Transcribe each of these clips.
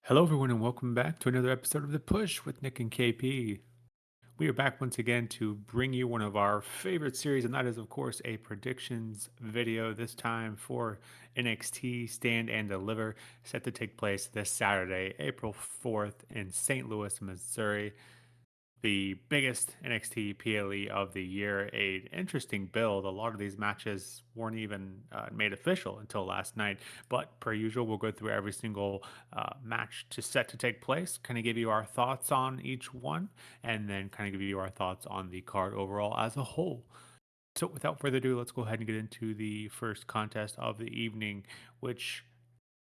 Hello, everyone, and welcome back to another episode of The Push with Nick and KP. We are back once again to bring you one of our favorite series, and that is, of course, a predictions video, this time for NXT Stand and Deliver, set to take place this Saturday, April 4th, in St. Louis, Missouri, the biggest NXT PLE of the year. A interesting build. A lot of these matches weren't even made official until last night. But per usual, we'll go through every single match to set to take place, kind of give you our thoughts on each one, and then kind of give you our thoughts on the card overall as a whole. So without further ado, let's go ahead and get into the first contest of the evening, which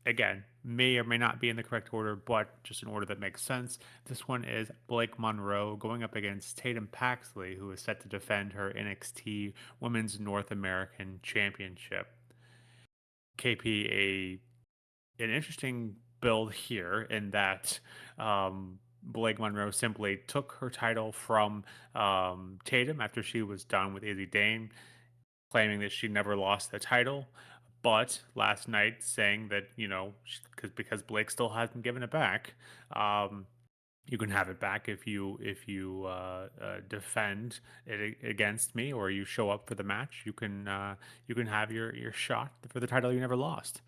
again, may or may not be in the correct order, but just an order that makes sense. This one is Blake Monroe going up against Tatum Paxley, who is set to defend her NXT Women's North American Championship. KP, an interesting build here in that Blake Monroe simply took her title from Tatum after she was done with Izzy Dane, claiming that she never lost the title, but last night saying that because Blake still hasn't given it back, um, you can have it back if you defend it against me or you show up for the match. You can have your shot for the title you never lost.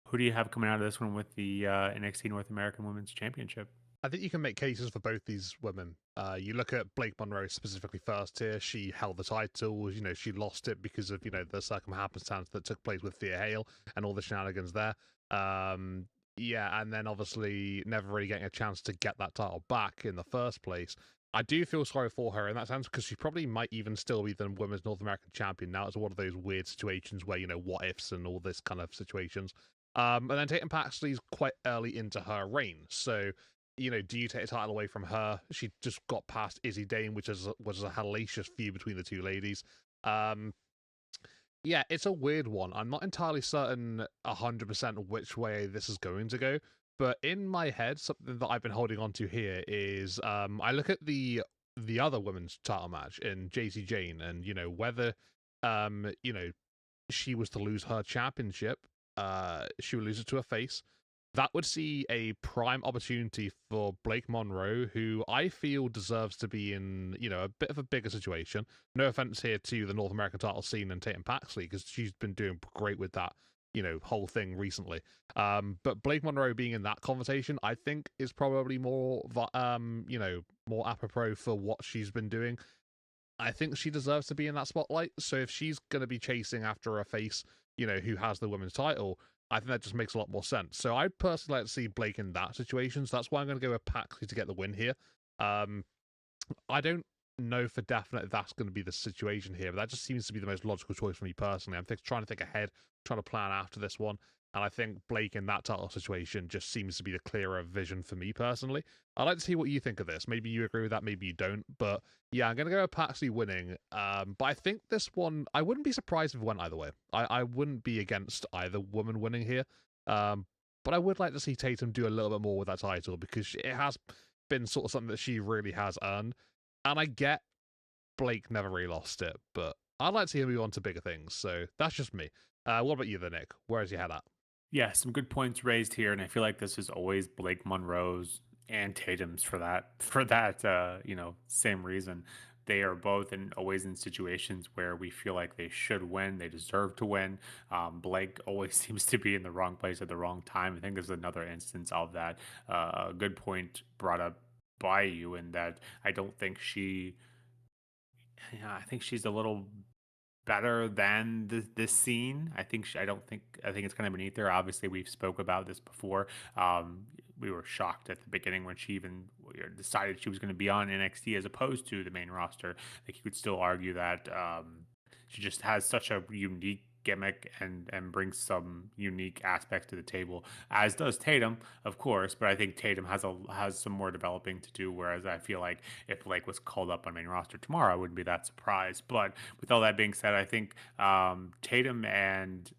Who do you have coming out of this one with the NXT North American Women's Championship? I think you can make cases for both these women. You look at Blake Monroe specifically first here. She held the title. She lost it because of the circumstance that took place with Thea Hale and all the shenanigans there. Yeah, and then obviously never really getting a chance to get that title back in the first place. I do feel sorry for her in that sense because she probably might even still be the women's North American champion now. It's one of those weird situations where what ifs and all this kind of situations. And then Tatum Paxley's quite early into her reign, so do you take a title away from her? She just got past Izzy Dane, which was a hellacious feud between the two ladies. Um, yeah, it's a weird one. I'm not entirely certain 100% which way this is going to go, but in my head, something that I've been holding on to here is I look at the other women's title match in Jacy Jayne, and whether she was to lose her championship, she would lose it to a face. That would see a prime opportunity for Blake Monroe, who I feel deserves to be in, a bit of a bigger situation. No offense here to the North American title scene and Tatum Paxley, because she's been doing great with that, whole thing recently. But Blake Monroe being in that conversation, I think is probably more, more apropos for what she's been doing. I think she deserves to be in that spotlight. So if she's going to be chasing after a face, who has the women's title, I think that just makes a lot more sense. So I'd personally like to see Blake in that situation. So that's why I'm going to go with Paxley to get the win here. I don't know for definite if that's going to be the situation here, but that just seems to be the most logical choice for me personally. I'm trying to think ahead, trying to plan after this one. And I think Blake in that title situation just seems to be the clearer vision for me personally. I'd like to see what you think of this. Maybe you agree with that, maybe you don't. But yeah, I'm going to go with Paxley winning. But I think this one, I wouldn't be surprised if it went either way. I wouldn't be against either woman winning here. But I would like to see Tatum do a little bit more with that title because it has been sort of something that she really has earned. And I get Blake never really lost it, but I'd like to see him move on to bigger things. So that's just me. What about you, then, Nick? Where's your head at? Yeah, some good points raised here, and I feel like this is always Blake Monroe's and Tatum's for that same reason. They are both always in situations where we feel like they should win, they deserve to win. Blake always seems to be in the wrong place at the wrong time. I think there's another instance of that. A good point brought up by you in that I don't think I think she's a little better than this scene. I think it's kind of beneath her. Obviously, we've spoke about this before. We were shocked at the beginning when she even decided she was going to be on NXT as opposed to the main roster. Like you could still argue that she just has such a unique gimmick and brings some unique aspects to the table, as does Tatum, of course. But I think Tatum has some more developing to do. Whereas I feel like if Blake was called up on main roster tomorrow, I wouldn't be that surprised. But with all that being said, I think Tatum and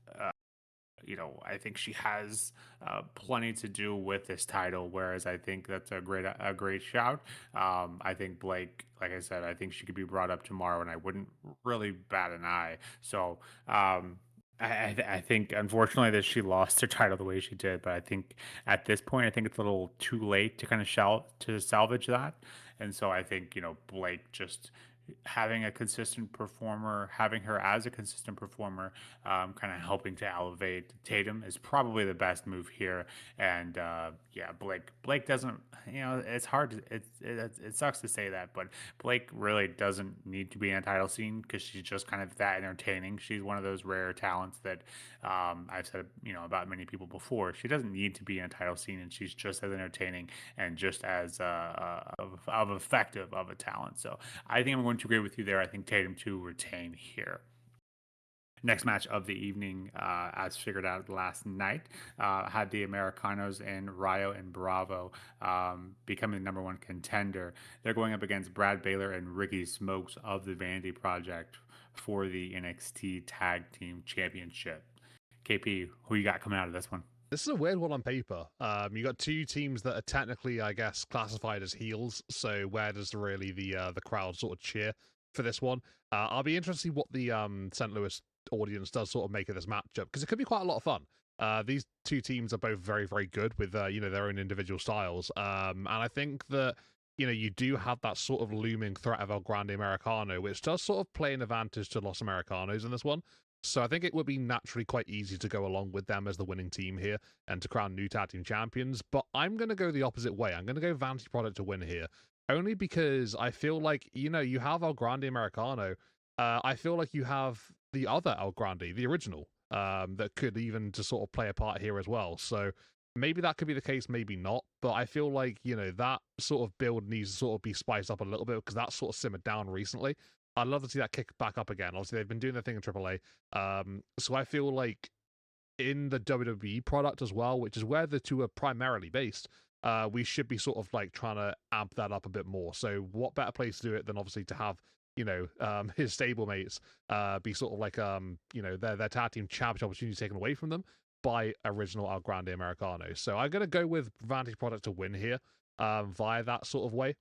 I think she has plenty to do with this title. Whereas I think that's a great shout. I think Blake, like I said, I think she could be brought up tomorrow, and I wouldn't really bat an eye. So I think unfortunately that she lost her title the way she did, but I think at this point I think it's a little too late to kind of salvage that, and so I think Blake just having a consistent performer, having her as a consistent performer, kind of helping to elevate Tatum is probably the best move here. And yeah, Blake doesn't, it's hard to it sucks to say that, but Blake really doesn't need to be in a title scene because she's just kind of that entertaining. She's one of those rare talents that I've said about many people before. She doesn't need to be in a title scene, and she's just as entertaining and just as of effective of a talent. So I think I'm going to agree with you there. I think Tatum to retain here. Next match of the evening, as figured out last night, had the Americanos and Rayo and Bravo becoming the number one contender. They're going up against Brad Baylor and Ricky Smokes of the Vanity Project for the NXT Tag Team Championship. KP, who you got coming out of this one? This is a weird one on paper. You got two teams that are technically, I guess, classified as heels. So where does really the crowd sort of cheer for this one? I'll be interested to see what the St. Louis audience does sort of make of this matchup because it could be quite a lot of fun. These two teams are both very, very good with their own individual styles. And I think that you do have that sort of looming threat of El Grande Americano, which does sort of play an advantage to Los Americanos in this one. So I think it would be naturally quite easy to go along with them as the winning team here and to crown new tag team champions. But I'm going to go the opposite way. I'm going to go Vanity Product to win here, only because I feel like you have El Grande Americano. I feel like you have the other El Grande, the original, that could even to sort of play a part here as well. So maybe that could be the case, maybe not. But I feel like that sort of build needs to sort of be spiced up a little bit because that's sort of simmered down recently. I'd love to see that kick back up again. Obviously, they've been doing their thing in AAA. So I feel like in the WWE product as well, which is where the two are primarily based, we should be sort of like trying to amp that up a bit more. So what better place to do it than obviously to have his stablemates be sort of like their tag team championship opportunity taken away from them by original El Grande Americano. So I'm gonna go with Vantage Product to win here via that sort of way.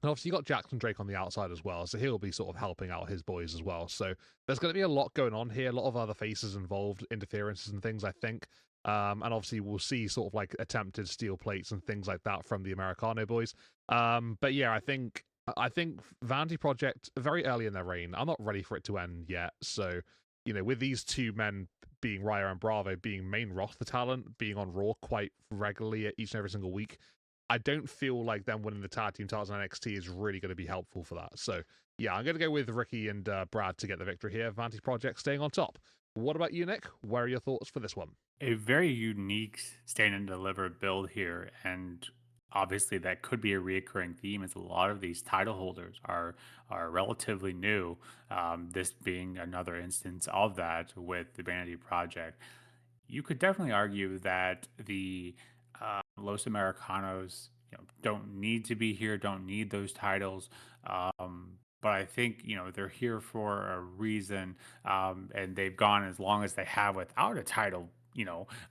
And obviously, you got Jackson Drake on the outside as well, so he'll be sort of helping out his boys as well. So there's going to be a lot going on here, a lot of other faces involved, interferences and things, I think. And obviously, we'll see sort of like attempted steel plates and things like that from the Americano boys. But yeah, I think Vanity Project very early in their reign. I'm not ready for it to end yet. So with these two men being Raya and Bravo being main roster talent, being on Raw quite regularly each and every single week, I don't feel like them winning the tag team titles on NXT is really going to be helpful for that. So, yeah, I'm going to go with Ricky and Brad to get the victory here. Vantage Project staying on top. What about you, Nick? Where are your thoughts for this one? A very unique Stand and Deliver build here, and obviously that could be a reoccurring theme as a lot of these title holders are relatively new. This being another instance of that with the Vanity Project. You could definitely argue that the Los Americanos, don't need to be here, don't need those titles. But I think they're here for a reason, and they've gone as long as they have without a title.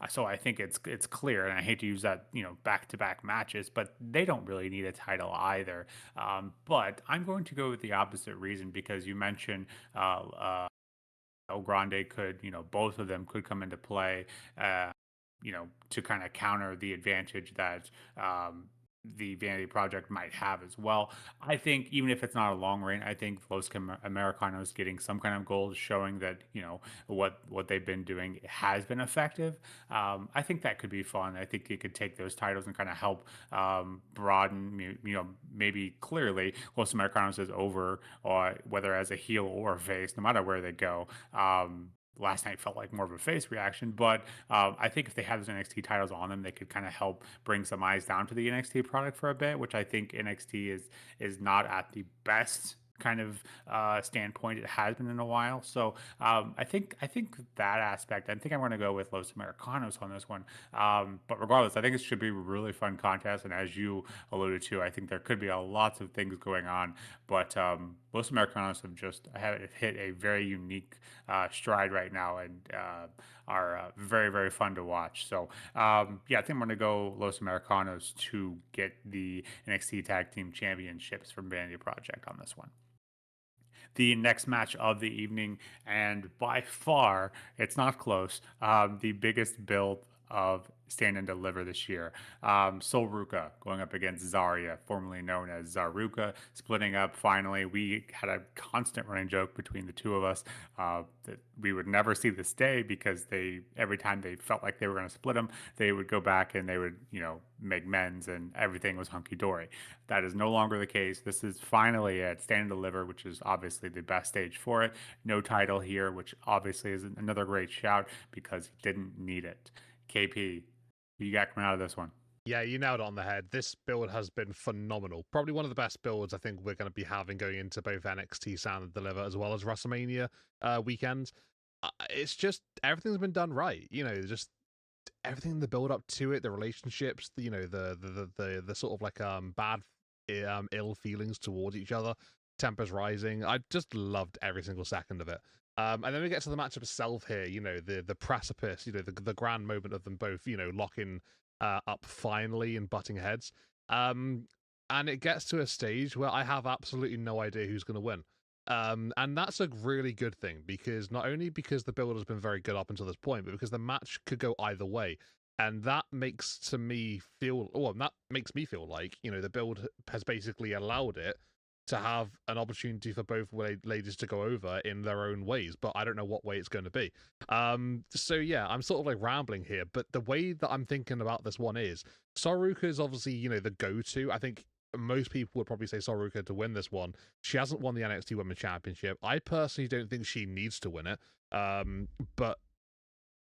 So I think it's clear, and I hate to use that back to back matches, but they don't really need a title either. But I'm going to go with the opposite reason because you mentioned El Grande could, both of them could come into play, to kind of counter the advantage that the Vanity Project might have as well. I think even if it's not a long reign, I think Los Americanos getting some kind of gold showing that what they've been doing has been effective. I think that could be fun. I think it could take those titles and kind of help broaden, maybe clearly Los Americanos is over, or whether as a heel or a face, no matter where they go. Last night felt like more of a face reaction, but I think if they have those NXT titles on them, they could kind of help bring some eyes down to the NXT product for a bit, which I think NXT is not at the best kind of standpoint it has been in a while. So I think that aspect. I think I'm going to go with Los Americanos on this one. But regardless, I think it should be a really fun contest. And as you alluded to, I think there could be lots of things going on. But Los Americanos have hit a very unique stride right now and are very, very fun to watch. So, yeah, I think I'm going to go Los Americanos to get the NXT Tag Team Championships from Vanity Project on this one. the next match of the evening, and by far, it's not close, the biggest build of Stand and Deliver this year. Sol Ruca going up against Zaria, formerly known as Zaruca, splitting up finally. We had a constant running joke between the two of us that we would never see this day because every time they felt like they were going to split them, they would go back and they would, make men's and everything was hunky dory. That is no longer the case. This is finally at Stand and Deliver, which is obviously the best stage for it. No title here, which obviously is another great shout because he didn't need it. KP, who you got coming out of this one? Yeah, you nailed it on the head. This build has been phenomenal. Probably one of the best builds I think we're going to be having going into both NXT Stand and Deliver as well as WrestleMania weekend. It's just everything's been done right. Just everything in the build up to it, the relationships, the sort of like bad ill feelings towards each other, tempers rising. I just loved every single second of it. And then we get to the matchup itself here. The precipice. The grand moment of them both. Locking up finally and butting heads. And it gets to a stage where I have absolutely no idea who's going to win. And that's a really good thing because not only because the build has been very good up until this point, but because the match could go either way. And that makes me feel like, the build has basically allowed it to have an opportunity for both ladies to go over in their own ways, but I don't know what way it's going to be. So yeah, I'm sort of like rambling here, but the way that I'm thinking about this one is Sol Ruca is obviously, the go-to. I think most people would probably say Sol Ruca to win this one. She hasn't won the NXT Women's Championship. I personally don't think she needs to win it. But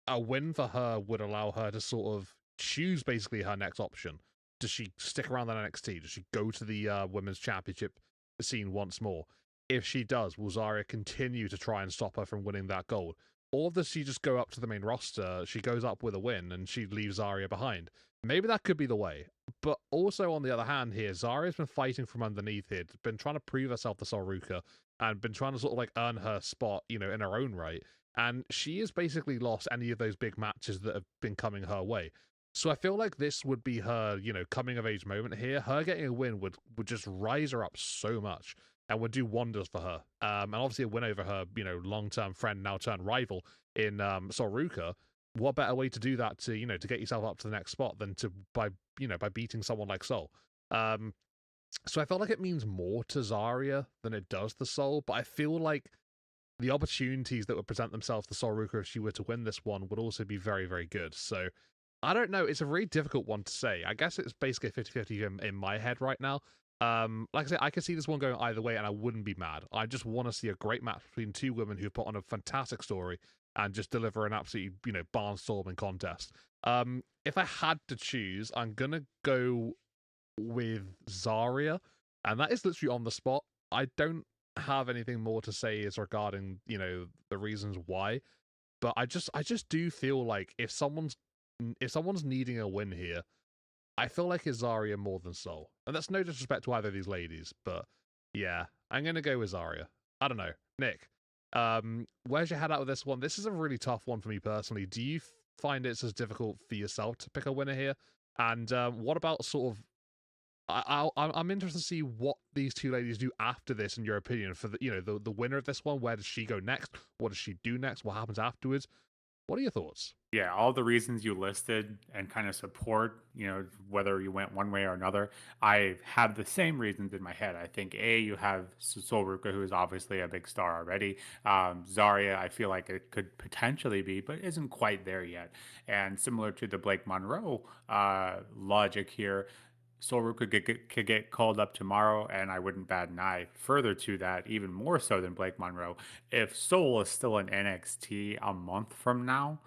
a win for her would allow her to sort of choose basically her next option. Does she stick around on NXT? Does she go to the Women's Championship scene once more? If she does, will Zaria continue to try and stop her from winning that gold? Or does she just go up to the main roster, she goes up with a win, and she leaves Zaria behind? Maybe that could be the way. But also, on the other hand here, Zaria's been fighting from underneath here, been trying to prove herself to Sol Ruca, and been trying to sort of like earn her spot, in her own right. And she has basically lost any of those big matches that have been coming her way. So I feel like this would be her, coming of age moment here. Her getting a win would just rise her up so much and would do wonders for her. And obviously a win over her, long-term friend, now turned rival in Sol Ruca. What better way to do that to get yourself up to the next spot than by beating someone like Sol? So I felt like it means more to Zaria than it does to Sol, but I feel like the opportunities that would present themselves to Sol Ruca if she were to win this one would also be very, very good. So I don't know. It's a really difficult one to say. I guess it's basically 50-50 in my head right now. Like I said, I could see this one going either way, and I wouldn't be mad. I just want to see a great match between two women who put on a fantastic story and just deliver an absolutely, barnstorming contest. If I had to choose, I'm gonna go with Zaria, and that is literally on the spot. I don't have anything more to say as regarding the reasons why, but I just do feel like if someone's needing a win here, I feel like it's Zaria more than Sol. And that's no disrespect to either of these ladies, but yeah, I'm gonna go with Zaria. I don't know. Nick, where's your head at with this one? This is a really tough one for me personally. Do you find it's as difficult for yourself to pick a winner here? And what about sort of I'm interested to see what these two ladies do after this, in your opinion, for the winner of this one. Where does she go next? What does she do next? What happens afterwards? What are your thoughts? Yeah, all the reasons you listed and kind of support, whether you went one way or another, I have the same reasons in my head. I think you have Sol Ruca, who is obviously a big star already. Zaria, I feel like it could potentially be, but isn't quite there yet. And similar to the Blake Monroe logic here, Sol Ruca could get called up tomorrow, and I wouldn't bat an eye. Further to that, even more so than Blake Monroe, if Sol is still in NXT a month from now,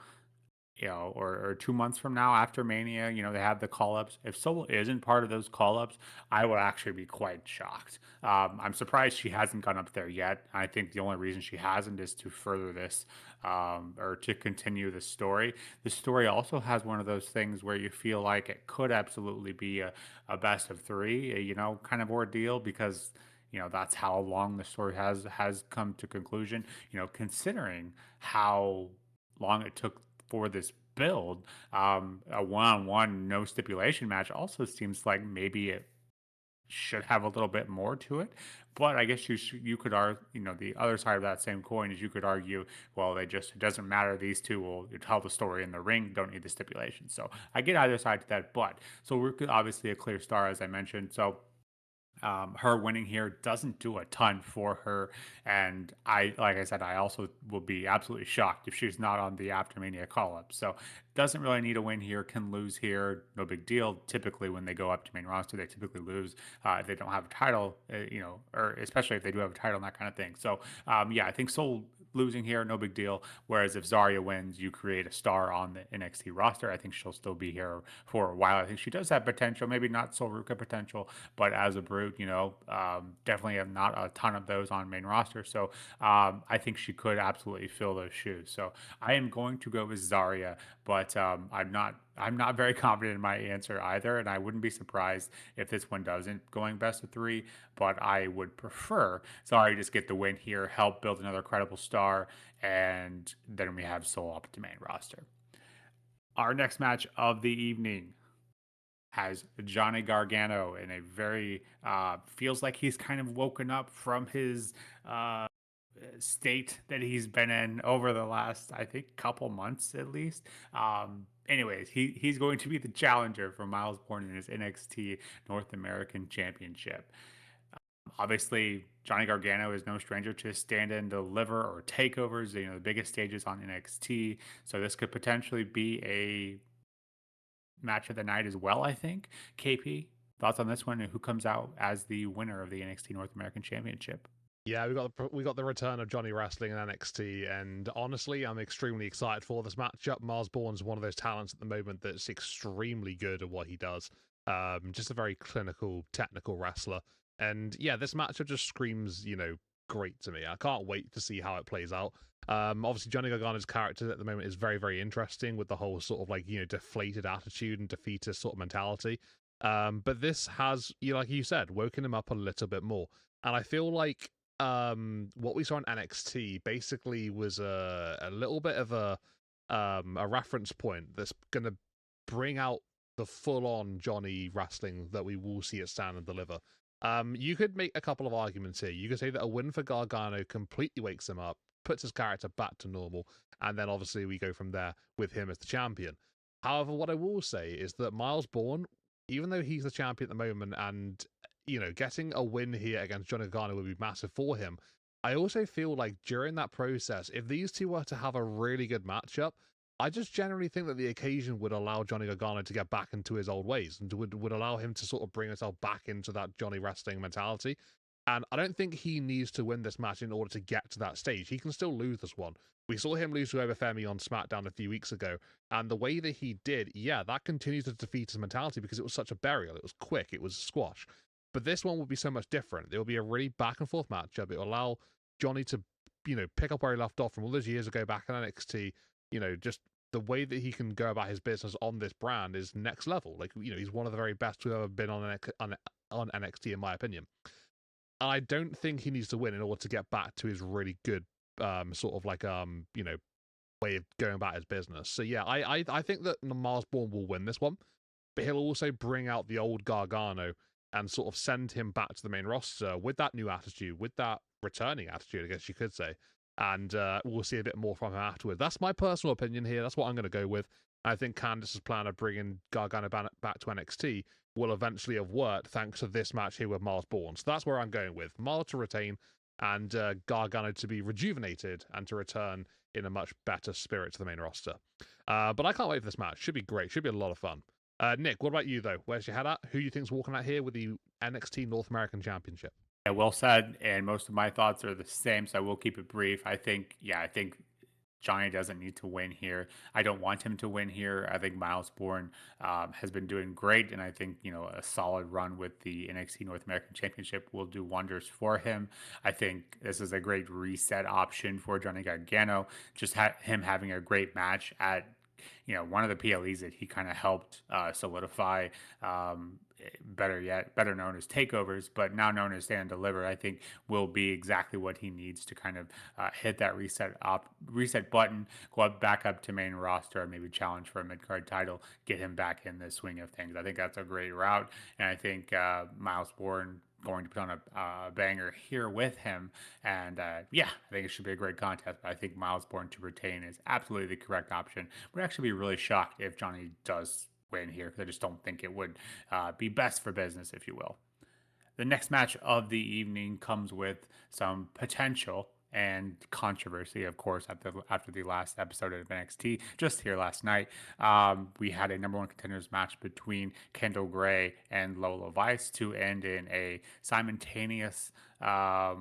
or 2 months from now after Mania, they have the call ups. If Sol isn't part of those call ups, I would actually be quite shocked. I'm surprised she hasn't gone up there yet. I think the only reason she hasn't is to further this or to continue the story. The story also has one of those things where you feel like it could absolutely be a best of three, kind of ordeal because that's how long the story has come to conclusion, considering how long it took for this build. A one-on-one no stipulation match also seems like maybe it should have a little bit more to it. But I guess you could argue, the other side of that same coin is you could argue, well, it doesn't matter. These two will tell the story in the ring, don't need the stipulation. So I get either side to that. But so we're obviously a clear star, as I mentioned. So her winning here doesn't do a ton for her. And like I said, I also will be absolutely shocked if she's not on the Aftermania call up. So doesn't really need a win here, can lose here, no big deal. Typically, when they go up to main roster, they typically lose if they don't have a title, or especially if they do have a title and that kind of thing. So, yeah, I think Sol losing here, no big deal. Whereas if Zaria wins, you create a star on the NXT roster. I think she'll still be here for a while. I think she does have potential, maybe not Sol Ruca potential, but as a brute, definitely have not a ton of those on main roster. So I think she could absolutely fill those shoes. So I am going to go with Zaria, but I'm not very confident in my answer either, and I wouldn't be surprised if this one doesn't going best of three. But I would prefer Zaria just get the win here, help build another credible star, and then we have Sol up to main roster. Our next match of the evening has Johnny Gargano in a very feels like he's kind of woken up from his state that he's been in over the last, I think, couple months at least. Anyways, he's going to be the challenger for Myles Borne in his NXT North American Championship. Obviously, Johnny Gargano is no stranger to stand and deliver or takeovers, the biggest stages on NXT. So this could potentially be a match of the night as well, I think. KP, thoughts on this one and who comes out as the winner of the NXT North American Championship? Yeah, we got the return of Johnny Wrestling in NXT, and honestly, I'm extremely excited for this matchup. Myles Borne's one of those talents at the moment that's extremely good at what he does. Just a very clinical, technical wrestler, and yeah, this matchup just screams, great to me. I can't wait to see how it plays out. Obviously, Johnny Gargano's character at the moment is very, very interesting with the whole sort of like deflated attitude and defeatist sort of mentality. But this has, like you said, woken him up a little bit more, and I feel like what we saw in NXT basically was a little bit of a reference point that's going to bring out the full on Johnny wrestling that we will see at Stand and Deliver. You could make a couple of arguments here. You could say that a win for Gargano completely wakes him up, puts his character back to normal, and then obviously we go from there with him as the champion. However, what I will say is that Myles Borne, even though he's the champion at the moment and getting a win here against Johnny Gargano would be massive for him. I also feel like during that process, if these two were to have a really good matchup, I just generally think that the occasion would allow Johnny Gargano to get back into his old ways and would allow him to sort of bring himself back into that Johnny wrestling mentality. And I don't think he needs to win this match in order to get to that stage. He can still lose this one. We saw him lose to Obafemi on SmackDown a few weeks ago, and the way that he did, yeah, that continues to defeat his mentality because it was such a burial. It was quick. It was squash. But this one will be so much different. It will be a really back and forth matchup. It will allow Johnny to, pick up where he left off from all those years ago back in NXT. Just the way that he can go about his business on this brand is next level. Like, he's one of the very best to ever been on NXT, in my opinion. And I don't think he needs to win in order to get back to his really good, sort of like, way of going about his business. So yeah, I think that Myles Borne will win this one, but he'll also bring out the old Gargano and sort of send him back to the main roster with that new attitude, with that returning attitude, I guess you could say. And we'll see a bit more from him afterwards. That's my personal opinion here. That's what I'm going to go with. I think Candice's plan of bringing Gargano back to NXT will eventually have worked thanks to this match here with Myles Borne. So that's where I'm going with. Myles to retain and Gargano to be rejuvenated and to return in a much better spirit to the main roster. But I can't wait for this match. Should be great. Should be a lot of fun. Nick, what about you, though? Where's your head at? Who do you think's walking out here with the NXT North American Championship? Yeah, well said. And most of my thoughts are the same, so I will keep it brief. I think Johnny doesn't need to win here. I don't want him to win here. I think Myles Borne has been doing great, and I think a solid run with the NXT North American Championship will do wonders for him. I think this is a great reset option for Johnny Gargano. Just him having a great match at one of the PLEs that he kind of helped solidify, better known as takeovers, but now known as Stand Deliver, I think will be exactly what he needs to kind of hit that reset button, go back up to main roster, and maybe challenge for a mid card title, get him back in the swing of things. I think that's a great route, and I think Myles Borne going to put on a banger here with him. And yeah, I think it should be a great contest. But I think Myles Borne to retain is absolutely the correct option. Would actually be really shocked if Johnny does win here, because I just don't think it would be best for business, if you will. The next match of the evening comes with some potential and controversy, of course, after the last episode of NXT, just here last night. We had a number one contenders match between Kendal Gray and Lola Vice to end in a simultaneous tap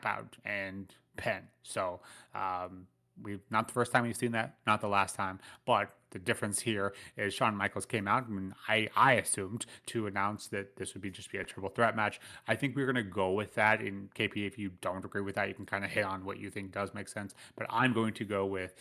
out and pen. So we've not the first time we've seen that, not the last time, but the difference here is Shawn Michaels came out and I assumed to announce that this would just be a triple threat match. I think we're going to go with that. In KP, if you don't agree with that, you can kind of hit on what you think does make sense. But I'm going to go with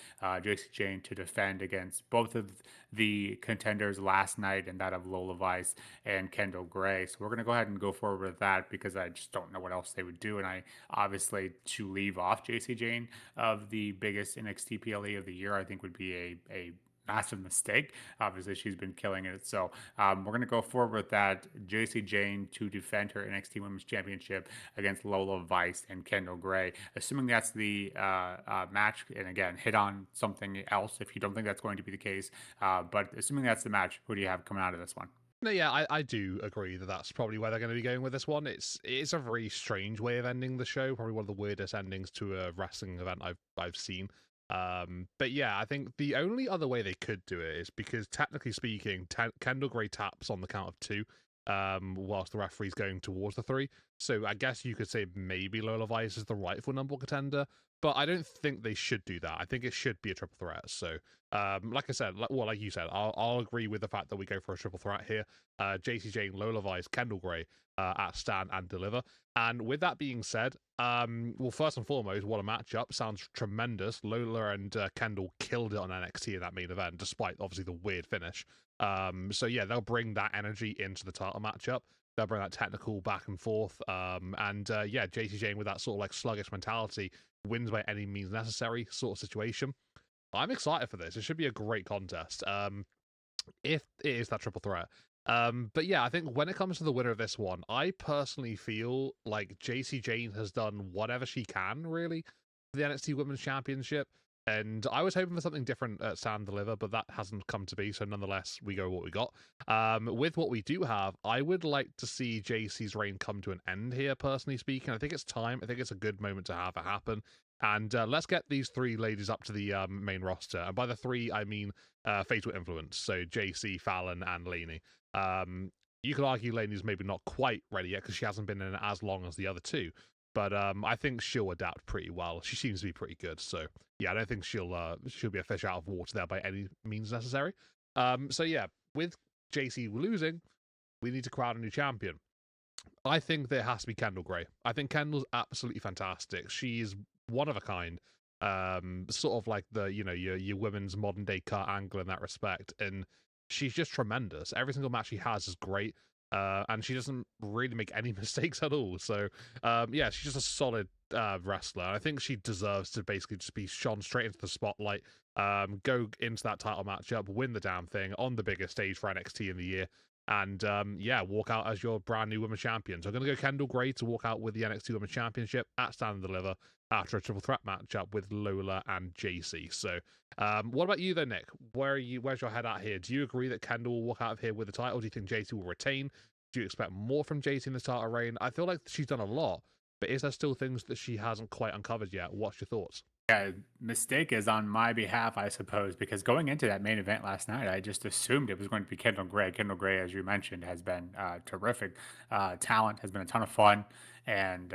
Jacy Jayne to defend against both of the contenders last night, and that of Lola Vice and Kendal Gray. So we're going to go ahead and go forward with that, because I just don't know what else they would do. And I obviously, to leave off Jacy Jayne of the biggest NXT PLE of the year, I think would be a massive mistake. Obviously, she's been killing it. So we're going to go forward with that. Jacy Jayne to defend her NXT Women's Championship against Lola Vice and Kendal Gray. Assuming that's the match, and again, hit on something else if you don't think that's going to be the case. But assuming that's the match, who do you have coming out of this one? No, yeah, I do agree that that's probably where they're going to be going with this one. It's a very strange way of ending the show, probably one of the weirdest endings to a wrestling event I've seen. But yeah, I think the only other way they could do it is because technically speaking, Kendal Gray taps on the count of two, whilst the referee's going towards the three. So I guess you could say maybe Lola Vice is the rightful number one contender, but I don't think they should do that. I think it should be a triple threat. So, like I said, like you said, I'll agree with the fact that we go for a triple threat here. Jacy Jayne, Lola Vice, Kendal Gray at Stand and Deliver. And with that being said, well, first and foremost, what a matchup. Sounds tremendous. Lola and Kendal killed it on NXT in that main event, despite obviously the weird finish. So yeah, they'll bring that energy into the title matchup. They'll bring that technical back and forth. And yeah, Jacy Jayne with that sort of like sluggish mentality wins by any means necessary sort of situation. I'm excited for this. It should be a great contest. If it is that triple threat. But yeah, I think when it comes to the winner of this one, I personally feel like Jacy Jayne has done whatever she can, really, for the NXT Women's Championship. And I was hoping for something different at Stand Deliver, but that hasn't come to be. So nonetheless, we go with what we got. With what we do have, I would like to see Jacy's reign come to an end here, personally speaking. I think it's time. I think it's a good moment to have it happen. And let's get these three ladies up to the main roster. And by the three, I mean Fatal Influence. So Jacy, Fallon, and Lainey. You could argue Lainey's maybe not quite ready yet because she hasn't been in it as long as the other two. But I think she'll adapt pretty well. She seems to be pretty good. So yeah, I don't think she'll be a fish out of water there by any means necessary. So yeah, with Jacy losing, we need to crown a new champion. I think there has to be Kendal Gray. I think Kendal's absolutely fantastic. She's one of a kind. Sort of like the your women's modern day Kurt Angle in that respect, and she's just tremendous. Every single match she has is great. And she doesn't really make any mistakes at all. So, yeah, she's just a solid wrestler. I think she deserves to basically just be shone straight into the spotlight, go into that title matchup, win the damn thing on the biggest stage for NXT in the year, and yeah, walk out as your brand new women's champion. So I'm going to go Kendal Gray to walk out with the NXT Women's Championship at Stand and Deliver after a triple threat matchup with Lola and Jacy. So, what about you though, Nick? Where's your head at here? Do you agree that Kendal will walk out of here with the title? Do you think Jacy will retain? Do you expect more from Jacy in the title reign? I feel like she's done a lot, but is there still things that she hasn't quite uncovered yet? What's your thoughts? Yeah, mistake is on my behalf, I suppose, because going into that main event last night, I just assumed it was going to be Kendal Gray. Kendal Gray, as you mentioned, has been terrific talent, has been a ton of fun, and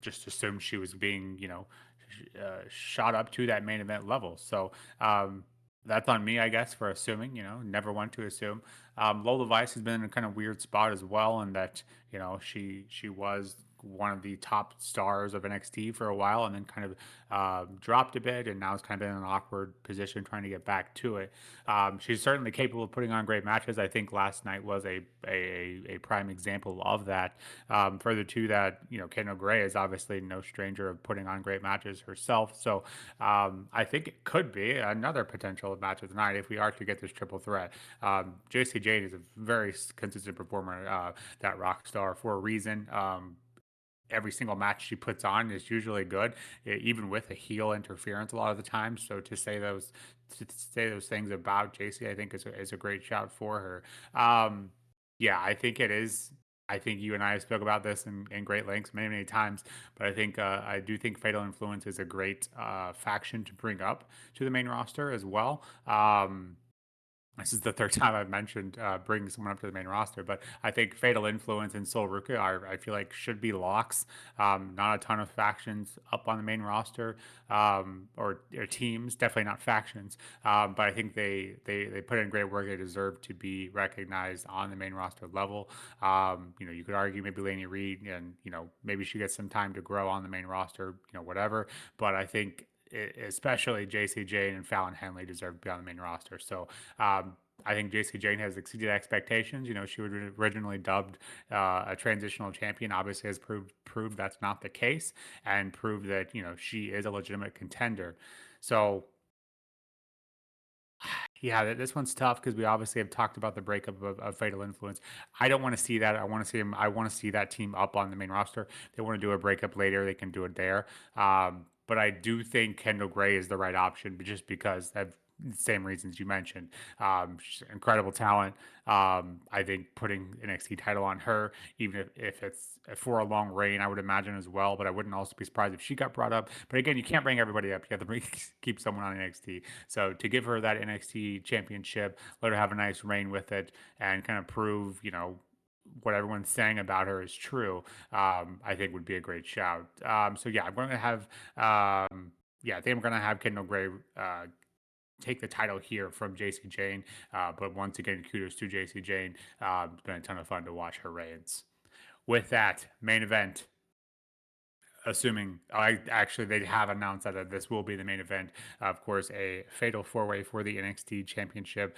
just assumed she was being, shot up to that main event level. So that's on me, I guess, for assuming, never want to assume. Lola Vice has been in a kind of weird spot as well, in that, she was one of the top stars of NXT for a while, and then kind of dropped a bit, and now is kind of in an awkward position trying to get back to it. She's certainly capable of putting on great matches. I think last night was a prime example of that. Further to that, Kendal Gray is obviously no stranger of putting on great matches herself. So I think it could be another potential match of the night if we are to get this triple threat. Jacy Jayne is a very consistent performer, that rock star for a reason. Every single match she puts on is usually good, even with a heel interference a lot of the time. So to say those things about Jacy, I think is a great shout for her. Yeah, I think it is. I think you and I have spoke about this in great lengths many times, but I do think Fatal Influence is a great faction to bring up to the main roster as well. This is the third time I've mentioned bringing someone up to the main roster, but I think Fatal Influence and Sol Ruca I feel like should be locks. Not a ton of factions up on the main roster, or teams, definitely not factions. But I think they put in great work. They deserve to be recognized on the main roster level. You could argue maybe Laney Reed, and maybe she gets some time to grow on the main roster, whatever. But I think especially Jacy Jayne and Fallon Henley deserve to be on the main roster. So I think Jacy Jayne has exceeded expectations. She was originally dubbed a transitional champion. Obviously, has proved that's not the case, and proved that she is a legitimate contender. So yeah, this one's tough because we obviously have talked about the breakup of Fatal Influence. I don't want to see that. I want to see him. I want to see that team up on the main roster. They want to do a breakup later. They can do it there. But I do think Kendal Gray is the right option, just because of the same reasons you mentioned. She's incredible talent. I think putting NXT title on her, even if it's for a long reign, I would imagine as well. But I wouldn't also be surprised if she got brought up. But again, you can't bring everybody up. You have to keep someone on NXT. So to give her that NXT championship, let her have a nice reign with it, and kind of prove, what everyone's saying about her is true, I think would be a great shout. So yeah, I'm going to have, I think I'm going to have Kendal Gray take the title here from Jacy Jayne. But once again, kudos to Jacy Jayne. It's been a ton of fun to watch her reigns. With that, main event, assuming they have announced that this will be the main event. Of course, a fatal four-way for the NXT Championship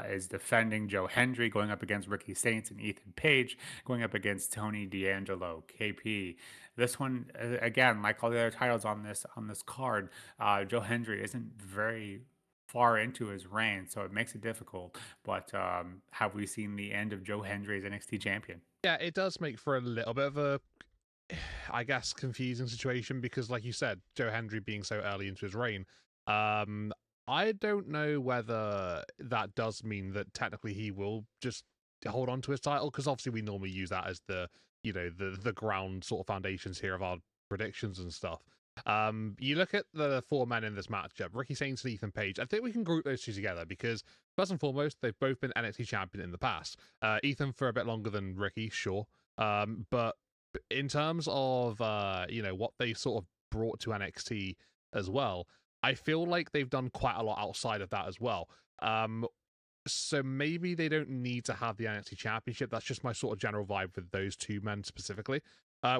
is defending Joe Hendry, going up against Ricky Saints and Ethan Page, going up against Tony D'Angelo, KP. This one, again, like all the other titles on this card, Joe Hendry isn't very far into his reign, so it makes it difficult. But have we seen the end of Joe Hendry as NXT champion? Yeah, it does make for a little bit of a, I guess, confusing situation, because, like you said, Joe Hendry being so early into his reign, I don't know whether that does mean that technically he will just hold on to his title, because obviously we normally use that as the the ground sort of foundations here of our predictions and stuff. You look at the four men in this matchup, Ricky Saints and Ethan Page. I think we can group those two together because, first and foremost, they've both been NXT champion in the past. Ethan for a bit longer than Ricky, sure. But in terms of what they sort of brought to NXT as well, I feel like they've done quite a lot outside of that as well. So maybe they don't need to have the NXT Championship. That's just my sort of general vibe with those two men specifically.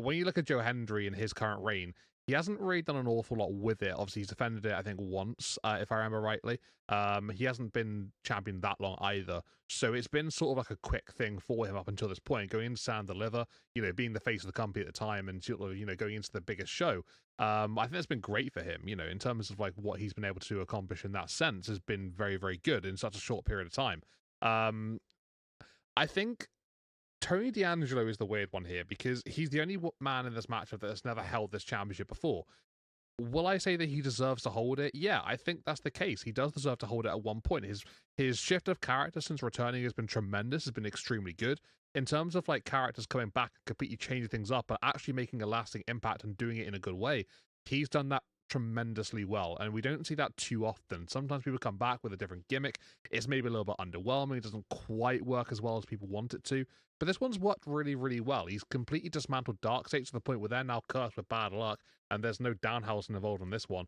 When you look at Joe Hendry in his current reign, he hasn't really done an awful lot with it. Obviously, he's defended it, I think, once, if I remember rightly. He hasn't been champion that long either. So it's been sort of like a quick thing for him up until this point, going into Stand Deliver, being the face of the company at the time, and going into the biggest show. I think that's been great for him, in terms of like what he's been able to accomplish in that sense has been very, very good in such a short period of time. I think Tony D'Angelo is the weird one here, because he's the only man in this matchup that has never held this championship before. Will I say that he deserves to hold it? Yeah, I think that's the case. He does deserve to hold it at one point. His shift of character since returning has been tremendous, has been extremely good. In terms of like characters coming back and completely changing things up, but actually making a lasting impact and doing it in a good way, he's done that tremendously well, and we don't see that too often. Sometimes people come back with a different gimmick. It's maybe a little bit underwhelming. It doesn't quite work as well as people want it to, but this one's worked really, really well. He's completely dismantled Darkseid to the point where they're now cursed with bad luck, and there's no Danhausen involved on this one.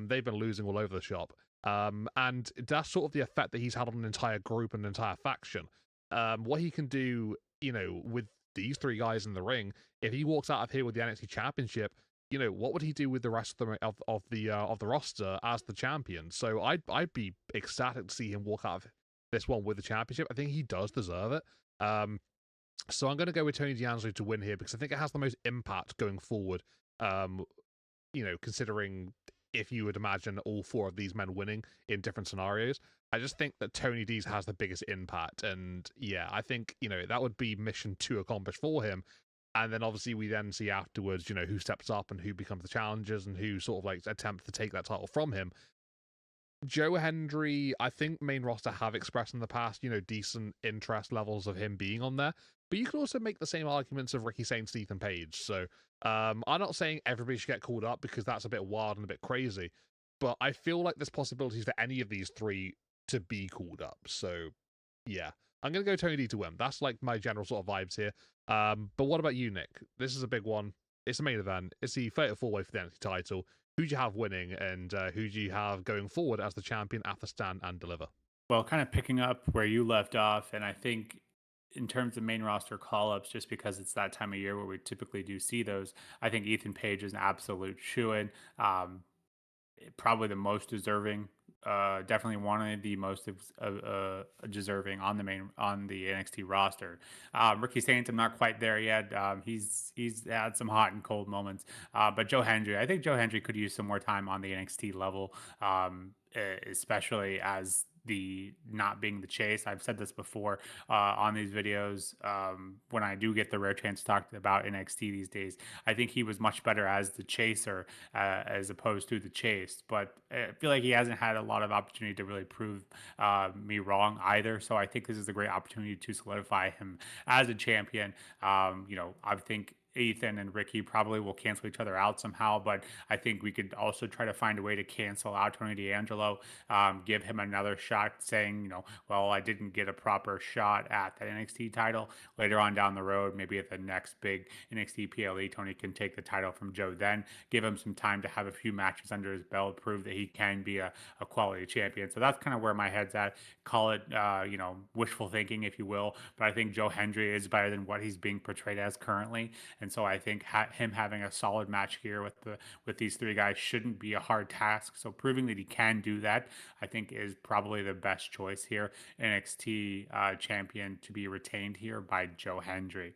They've been losing all over the shop, and that's sort of the effect that he's had on an entire group and an entire faction. What he can do, with these three guys in the ring. If he walks out of here with the NXT Championship, what would he do with the rest of the roster as the champion? So I'd be ecstatic to see him walk out of this one with the championship. I think he does deserve it. So I'm going to go with Tony D'Angelo to win here because I think it has the most impact going forward. Considering if you would imagine all four of these men winning in different scenarios, I just think that Tony D's has the biggest impact. And yeah, I think, that would be mission 2 accomplished for him. And then obviously we then see afterwards, who steps up and who becomes the challengers and who sort of like attempt to take that title from him. Joe Hendry, I think main roster have expressed in the past, decent interest levels of him being on there. But you can also make the same arguments of Ricky Saints, Ethan Page. So I'm not saying everybody should get called up because that's a bit wild and a bit crazy. But I feel like there's possibilities for any of these three to be called up. So yeah, I'm going to go Tony D to win. That's like my general sort of vibes here. But what about you, Nick? This is a big one. It's the main event. It's the fatal four-way for the NXT title. Who do you have winning, and who do you have going forward as the champion after Stand and Deliver? Well, kind of picking up where you left off, and I think in terms of main roster call ups, just because it's that time of year where we typically do see those, I think Ethan Page is an absolute shoe in. Probably the most deserving, definitely one of the most deserving on the NXT roster. Ricky Saints, I'm not quite there yet. He's had some hot and cold moments, but Joe Hendry, I think Joe Hendry could use some more time on the NXT level, especially as the not being the chase. I've said this before on these videos. When I do get the rare chance to talk about NXT these days, I think he was much better as the chaser as opposed to the chase. But I feel like he hasn't had a lot of opportunity to really prove me wrong either. So I think this is a great opportunity to solidify him as a champion. I think Ethan and Ricky probably will cancel each other out somehow, but I think we could also try to find a way to cancel out Tony D'Angelo, give him another shot, saying, well, I didn't get a proper shot at the NXT title. Later on down the road, maybe at the next big NXT PLE, Tony can take the title from Joe then, give him some time to have a few matches under his belt, prove that he can be a quality champion. So that's kind of where my head's at. Call it, wishful thinking, if you will, but I think Joe Hendry is better than what he's being portrayed as currently. And so I think him having a solid match here with these three guys shouldn't be a hard task. So proving that he can do that, I think, is probably the best choice here. NXT champion to be retained here by Joe Hendry.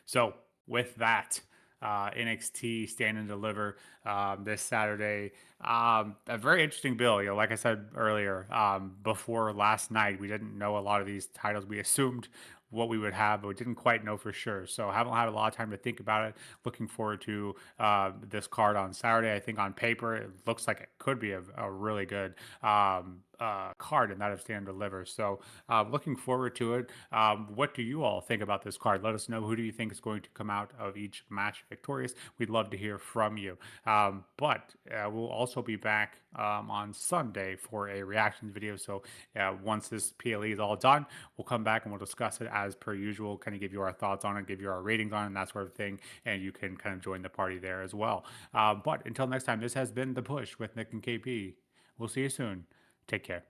So with that, NXT Stand and Deliver this Saturday. A very interesting bill. Like I said earlier, before last night, we didn't know a lot of these titles. We assumed what we would have, but we didn't quite know for sure. So I haven't had a lot of time to think about it. Looking forward to this card on Saturday. I think on paper, it looks like it could be a really good card, and that of Stand Deliver. So looking forward to it. What do you all think about this card? Let us know. Who do you think is going to come out of each match victorious? We'd love to hear from you. But we'll also be back on Sunday for a reactions video. So once this PLE is all done, we'll come back and we'll discuss it as per usual, kind of give you our thoughts on it, give you our ratings on it, and that sort of thing. And you can kind of join the party there as well. But until next time, this has been The Push with Nick and KP. We'll see you soon. Take care.